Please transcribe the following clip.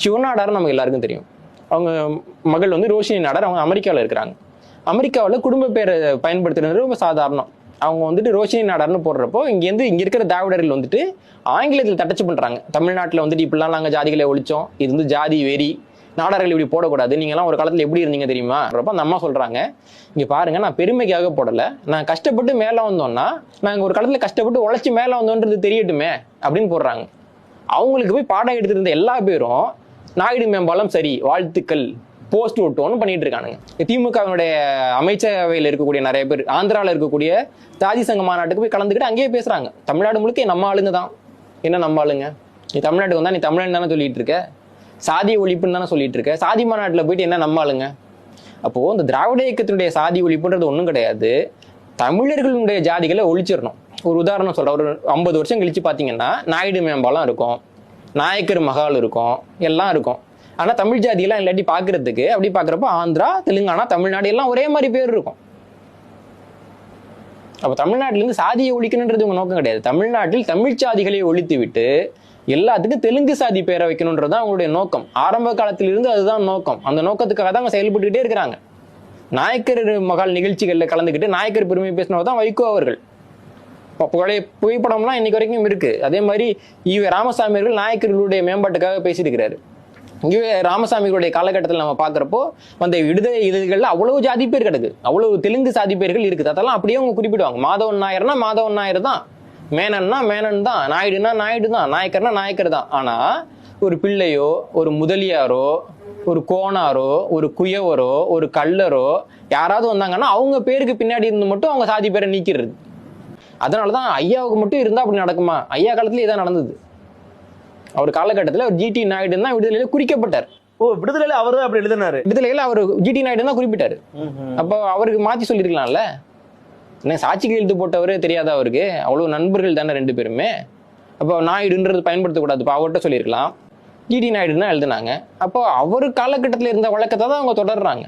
சிவநாடார் நமக்கு எல்லாருக்கும் தெரியும். அவங்க மகள் வந்து ரோஷினி நாடார். அவங்க அமெரிக்காவில் இருக்கிறாங்க. அமெரிக்காவில் குடும்ப பேரை பயன்படுத்துறது ரொம்ப சாதாரணம். அவங்க வந்துட்டு ரோஷினி நாடார்னு போடுறப்போ இங்க இருக்கிற திராவிடர்கள் வந்துட்டு ஆங்கிலத்தில் தட்டச்சு பண்றாங்க. தமிழ்நாட்டில் வந்துட்டு இப்படிலாம் நாங்கள் ஜாதிகளை ஒழிச்சோம், இது வந்து ஜாதி வெறி, நாடார்கள் இப்படி போடக்கூடாது, நீங்களாம் ஒரு காலத்தில் எப்படி இருந்தீங்க தெரியுமா? அப்போ அந்த அம்மா சொல்றாங்க, இங்க பாருங்க, நான் பெருமைக்காக போடல, நான் கஷ்டப்பட்டு மேலே வந்தோம்னா, நாங்கள் ஒரு காலத்தில் கஷ்டப்பட்டு உழைச்சி மேலே வந்தோன்றது தெரியட்டுமே அப்படின்னு போடுறாங்க. அவங்களுக்கு போய் பாடம் எடுத்துட்டு இருந்த எல்லா பேரும் நாயுடு மேம்பாலம் சரி, வாழ்த்துக்கள், போஸ்ட் ஓட்டோன்னு பண்ணிட்டு இருக்கானுங்க. திமுகவினுடைய அமைச்சரவையில் இருக்கக்கூடிய நிறைய பேர் ஆந்திராவில் இருக்கக்கூடிய தாதி சங்க மாநாட்டுக்கு போய் கலந்துக்கிட்டு அங்கேயே பேசுறாங்க. தமிழ்நாடு முழுக்க நம்ம ஆளுங்க தான். என்ன நம்ம ஆளுங்க? நீ தமிழ்நாட்டுக்கு வந்தா நீ தமிழன் தானே சொல்லிட்டு இருக்க, சாதி ஒழிப்புன்னு தானே சொல்லிட்டு இருக்க, சாதி மாநாட்டில் போயிட்டு என்ன நம்ம ஆளுங்க? அப்போ இந்த திராவிட இயக்கத்தினுடைய சாதி ஒழிப்புன்றது ஒன்றும் கிடையாது. தமிழர்களுடைய ஜாதிகளை ஒழிச்சிடணும். ஒரு உதாரணம் சொல்றேன். ஒரு 50 வருஷம் கழிச்சு பார்த்தீங்கன்னா நாயுடு மேம்பாலம் இருக்கும், நாயக்கர் மகால் இருக்கும், எல்லாம் இருக்கும். ஆனா தமிழ் ஜாதியெல்லாம் இல்லாட்டி பாக்குறதுக்கு அப்படி பாக்குறப்ப ஆந்திரா, தெலுங்கானா, தமிழ்நாடு எல்லாம் ஒரே மாதிரி பேர் இருக்கும். அப்ப தமிழ்நாட்டில இருந்து சாதியை ஒழிக்கணுன்றது உங்க நோக்கம் கிடையாது. தமிழ்நாட்டில் தமிழ் சாதிகளை ஒழித்து விட்டு எல்லாத்துக்கும் தெலுங்கு சாதி பேரை வைக்கணும்ன்றதுதான் அவங்களுடைய நோக்கம். ஆரம்ப காலத்திலிருந்து அதுதான் நோக்கம். அந்த நோக்கத்துக்காக தான் அவங்க செயல்பட்டுக்கிட்டே இருக்கிறாங்க. நாயக்கர் மகால் நிகழ்ச்சிகள்ல கலந்துக்கிட்டு நாயக்கர் பெருமை பேசினவர் தான் வைகோ அவர்கள். பழைய புகைப்படம்லாம் இன்னைக்கு வரைக்கும் இருக்கு. அதே மாதிரி ஈவே ராமசாமி அவர்கள் நாயக்கர்களுடைய மேம்பாட்டுக்காக பேசியிருக்கிறாரு. இங்கே ராமசாமிகளுடைய காலகட்டத்தில் நம்ம பார்க்குறப்போ அந்த விடுதலை இதழ்களில் அவ்வளவு ஜாதி பேர் கிடக்கு, அவ்வளவு தெலுங்கு சாதி பேர்கள் இருக்குது. அதெல்லாம் அப்படியே அவங்க குறிப்பிடுவாங்க. மாதவன் நாயர்னா மாதவன் நாயர் தான், மேனன்னா மேனன் தான், நாயுடுனா நாயுடு தான், நாயக்கர்னா நாயக்கர் தான். ஆனால் ஒரு பிள்ளையோ, ஒரு முதலியாரோ, ஒரு கோணாரோ, ஒரு குயவரோ, ஒரு கள்ளரோ யாராவது வந்தாங்கன்னா அவங்க பேருக்கு பின்னாடி இருந்து மட்டும் அவங்க சாதி பேரை நீக்கிறது. அதனாலதான் ஐயாவுக்கு மட்டும் இருந்தா அப்படி நடக்குமா? ஐயா காலத்துல இதான் நடந்தது. அவர் காலகட்டத்தில் அவர் ஜிடி நாயுடு தான் விடுதலையில குறிக்கப்பட்டார். ஓ, விடுதலையில அவரு அப்படி எழுதினாரு. விடுதலையில அவர் ஜிடி நாயுடு தான் குறிப்பிட்டாரு. அப்போ அவருக்கு மாத்தி சொல்லிருக்கலாம்ல. என்ன சாட்சி கையெழுத்து போட்டவரே தெரியாத அவருக்கு? அவ்வளவு நண்பர்கள் தானே ரெண்டு பேருமே. அப்போ நாயுடுன்றது பயன்படுத்தக்கூடாது, இப்போ அவர்கிட்ட சொல்லியிருக்கலாம். ஜிடி நாயுடு தான் எழுதுனாங்க. அப்போ அவர் காலகட்டத்தில் இருந்த வழக்கத்தை தான் அவங்க தொடர்றாங்க.